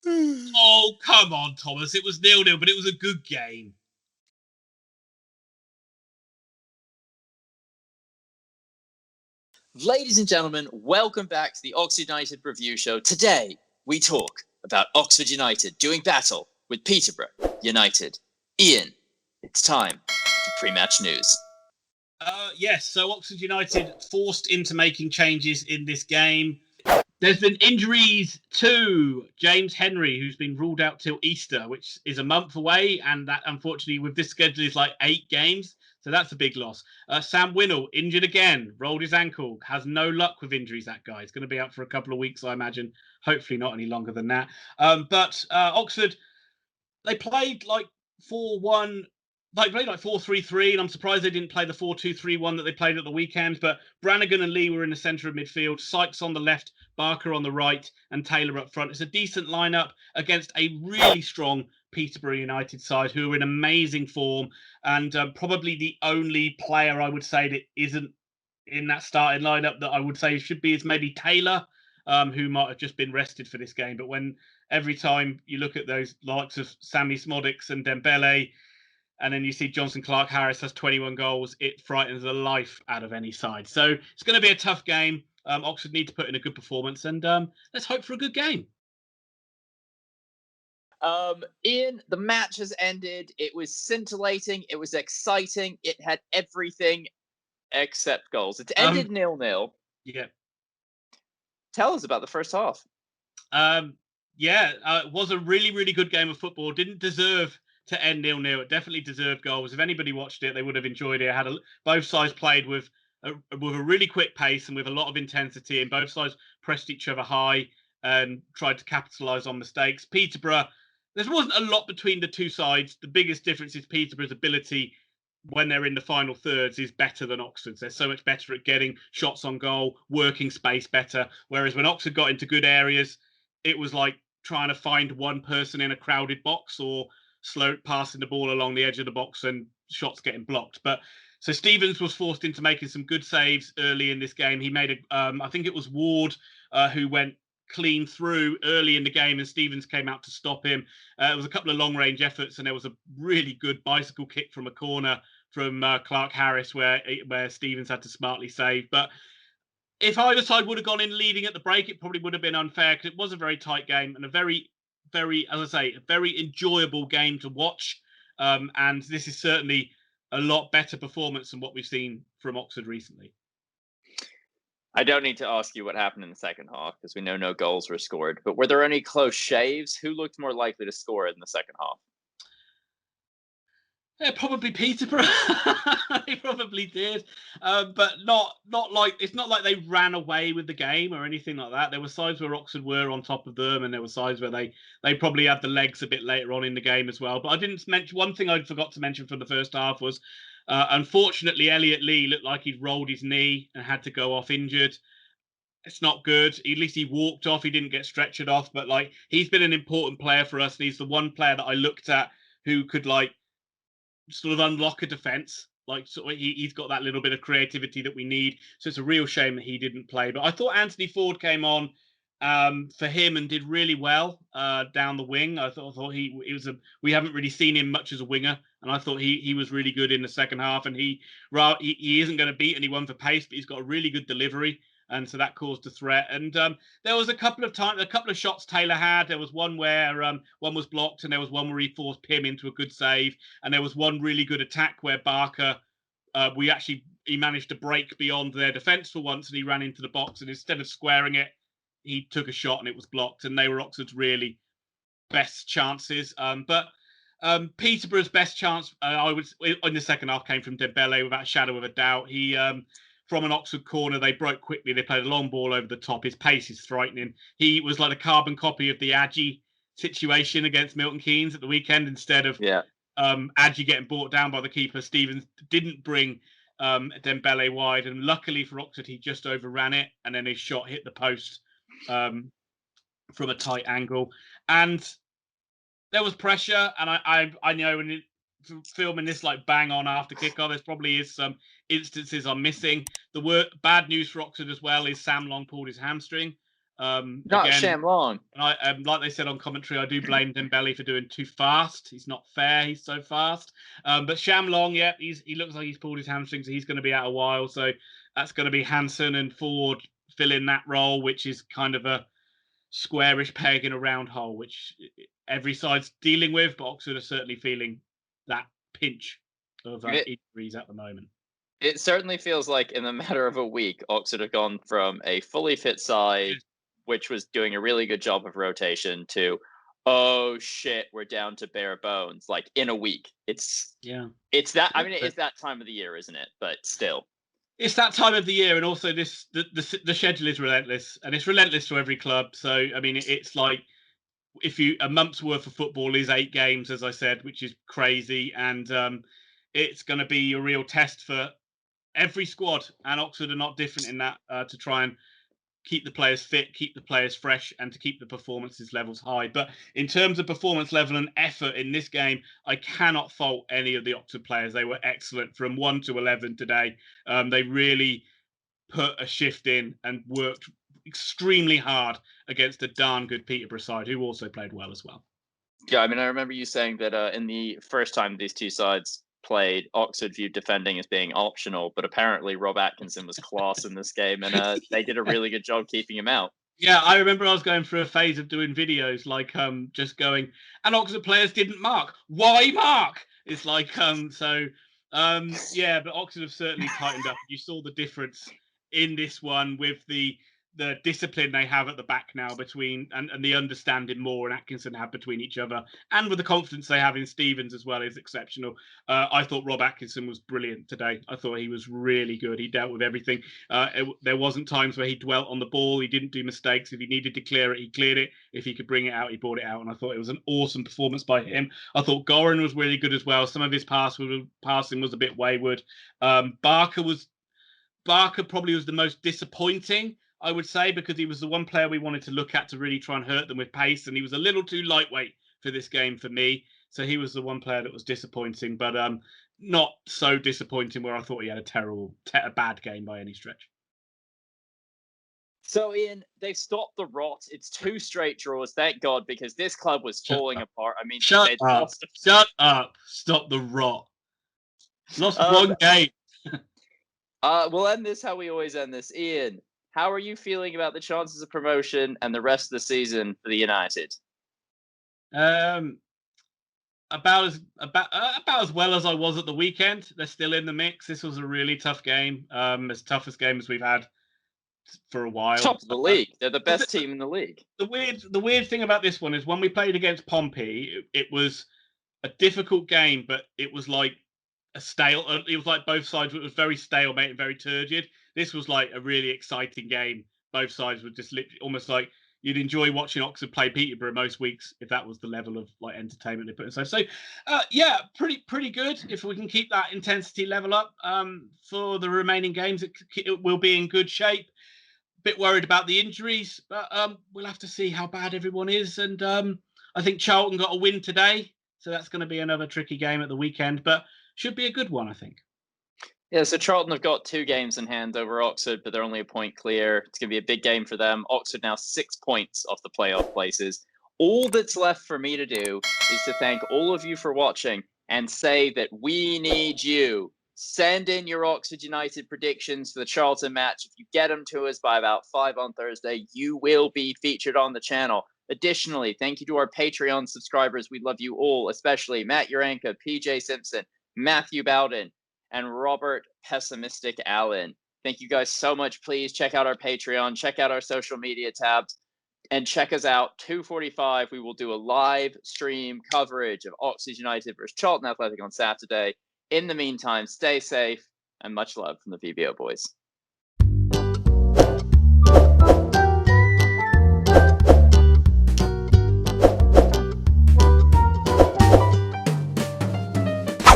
Oh, come on, Thomas. It was 0-0, but it was a good game. Ladies and gentlemen, welcome back to the Oxford United review show. Today, we talk about Oxford United doing battle with Peterborough United. Ian, it's time for pre-match news. Yes, so Oxford United forced into making changes in this game. There's been injuries to James Henry, who's been ruled out till Easter, which is a month away. And that, unfortunately, with this schedule, is like 8 games. So that's a big loss. Sam Winnell, injured again, rolled his ankle, has no luck with injuries, that guy. He's going to be out for a couple of weeks, I imagine. Hopefully not any longer than that. But Oxford, they played like 4-1. They played like 4-3-3, and I'm surprised they didn't play the 4-2-3-1 that they played at the weekend. But Brannigan and Lee were in the centre of midfield, Sykes on the left, Barker on the right, and Taylor up front. It's a decent lineup against a really strong Peterborough United side who are in amazing form, and probably the only player I would say that isn't in that starting lineup that I would say should be is maybe Taylor, who might have just been rested for this game. But when every time you look at those likes of Sammy Smodics and Dembele, and then you see Johnson Clark-Harris has 21 goals, it frightens the life out of any side. So it's going to be a tough game. Oxford need to put in a good performance, and let's hope for a good game. Ian, the match has ended. It was scintillating. It was exciting. It had everything except goals. It ended 0-0. Yeah. Tell us about the first half. It was a really, really good game of football. Didn't deserve to end 0-0. It definitely deserved goals. If anybody watched it, they would have enjoyed it. Both sides played with a really quick pace and with a lot of intensity, and both sides pressed each other high and tried to capitalise on mistakes. Peterborough, there wasn't a lot between the two sides. The biggest difference is Peterborough's ability when they're in the final thirds is better than Oxford's. They're so much better at getting shots on goal, working space better. Whereas when Oxford got into good areas, it was like trying to find one person in a crowded box or slow passing the ball along the edge of the box and shots getting blocked. But so Stevens was forced into making some good saves early in this game. He made I think it was Ward who went clean through early in the game, and Stevens came out to stop him. It was a couple of long range efforts, and there was a really good bicycle kick from a corner from Clark-Harris where Stevens had to smartly save. But if either side would have gone in leading at the break, it probably would have been unfair because it was a very tight game and a very, very, as I say, a very enjoyable game to watch. And this is certainly a lot better performance than what we've seen from Oxford recently. I don't need to ask you what happened in the second half because we know no goals were scored. But were there any close shaves? Who looked more likely to score in the second half? Yeah, probably Peterborough. They probably did, but not like it's not like they ran away with the game or anything like that. There were sides where Oxford were on top of them, and there were sides where they probably had the legs a bit later on in the game as well. But I didn't mention one thing I forgot to mention from the first half was, unfortunately, Elliot Lee looked like he'd rolled his knee and had to go off injured. It's not good. At least he walked off. He didn't get stretchered off, but like he's been an important player for us, and he's the one player that I looked at who could like sort of unlock a defense. Like sort of he's got that little bit of creativity that we need. So it's a real shame that he didn't play. But I thought Anthony Ford came on for him and did really well down the wing. I thought we haven't really seen him much as a winger, and I thought he was really good in the second half. And he isn't going to beat anyone for pace, but he's got a really good delivery. And so that caused a threat. And there was a couple of shots Taylor had. There was one where one was blocked, and there was one where he forced Pym into a good save. And there was one really good attack where Barker, he managed to break beyond their defence for once, and he ran into the box. And instead of squaring it, he took a shot and it was blocked. And they were Oxford's really best chances. But Peterborough's best chance, in the second half, came from Dembele without a shadow of a doubt. He from an Oxford corner, they broke quickly. They played a long ball over the top. His pace is frightening. He was like a carbon copy of the Adji situation against Milton Keynes at the weekend. Instead of Adji getting brought down by the keeper, Stevens didn't bring Dembele wide. And luckily for Oxford, he just overran it. And then his shot hit the post from a tight angle. And there was pressure. And I know when filming this like bang on after kickoff, there probably is some instances I'm missing. The bad news for Oxford as well is Sam Long pulled his hamstring. Not Again, Shamlong. and like they said on commentary, I do blame Dembele for doing too fast. He's not fair. He's so fast. But Shamlong, yeah, he looks like he's pulled his hamstring, so he's going to be out a while. So that's going to be Hansen and Ford filling that role, which is kind of a squarish peg in a round hole, which every side's dealing with. But Oxford are certainly feeling that pinch of injuries at the moment. It certainly feels like in the matter of a week, Oxford have gone from a fully fit side, which was doing a really good job of rotation, to, oh shit, we're down to bare bones. Like in a week, it's that. I mean, it's that time of the year, isn't it? But still, it's that time of the year, and also the schedule is relentless, and it's relentless to every club. So I mean, it's like a month's worth of football is 8 games, as I said, which is crazy, and it's going to be a real test for every squad, and Oxford are not different in that, to try and keep the players fit, keep the players fresh, and to keep the performances levels high. But in terms of performance level and effort in this game, I cannot fault any of the Oxford players. They were excellent from 1 to 11 today. They really put a shift in and worked extremely hard against a darn good Peterborough side, who also played well as well. Yeah, I mean, I remember you saying that in the first time these two sides played, Oxford viewed defending as being optional, but apparently Rob Atkinson was class in this game, and they did a really good job keeping him out. Yeah, I remember I was going through a phase of doing videos like just going, and Oxford players didn't mark. Why mark? It's like yeah, but Oxford have certainly tightened up. You saw the difference in this one with the discipline they have at the back now between and the understanding Moore and Atkinson have between each other, and with the confidence they have in Stevens as well is exceptional. I thought Rob Atkinson was brilliant today. I thought he was really good. He dealt with everything. There wasn't times where he dwelt on the ball. He didn't do mistakes. If he needed to clear it, he cleared it. If he could bring it out, he brought it out. And I thought it was an awesome performance by him. I thought Goran was really good as well. Some of his passing was a bit wayward. Barker probably was the most disappointing, I would say, because he was the one player we wanted to look at to really try and hurt them with pace, and he was a little too lightweight for this game for me. So he was the one player that was disappointing, but not so disappointing where I thought he had a bad game by any stretch. So, Ian, they've stopped the rot. It's 2 straight draws, thank God, because this club was falling apart. I mean, Shut up! Stop the rot. Lost one game. We'll end this how we always end this. Ian, how are you feeling about the chances of promotion and the rest of the season for the United? About as well as I was at the weekend. They're still in the mix. This was a really tough game, as toughest game as we've had for a while. Top of the league. They're the best team in the league. The weird thing about this one is when we played against Pompey, it was a difficult game, but it was like it was like both sides. It was very stalemate and very turgid. This was like a really exciting game. Both sides were just almost like you'd enjoy watching Oxford play Peterborough most weeks if that was the level of like entertainment they put inside. So, yeah, pretty good. If we can keep that intensity level up for the remaining games, it will be in good shape. Bit worried about the injuries, but we'll have to see how bad everyone is. And I think Charlton got a win today, so that's going to be another tricky game at the weekend, but should be a good one, I think. Yeah, so Charlton have got 2 games in hand over Oxford, but they're only a point clear. It's going to be a big game for them. Oxford now 6 points off the playoff places. All that's left for me to do is to thank all of you for watching and say that we need you. Send in your Oxford United predictions for the Charlton match. If you get them to us by about 5 on Thursday, you will be featured on the channel. Additionally, thank you to our Patreon subscribers. We love you all, especially Matt Uranka, PJ Simpson, Matthew Bowden, and Robert Pessimistic Allen. Thank you guys so much. Please check out our Patreon, check out our social media tabs, and check us out. 2:45, we will do a live stream coverage of Oxford United versus Charlton Athletic on Saturday. In the meantime, stay safe and much love from the VBO boys.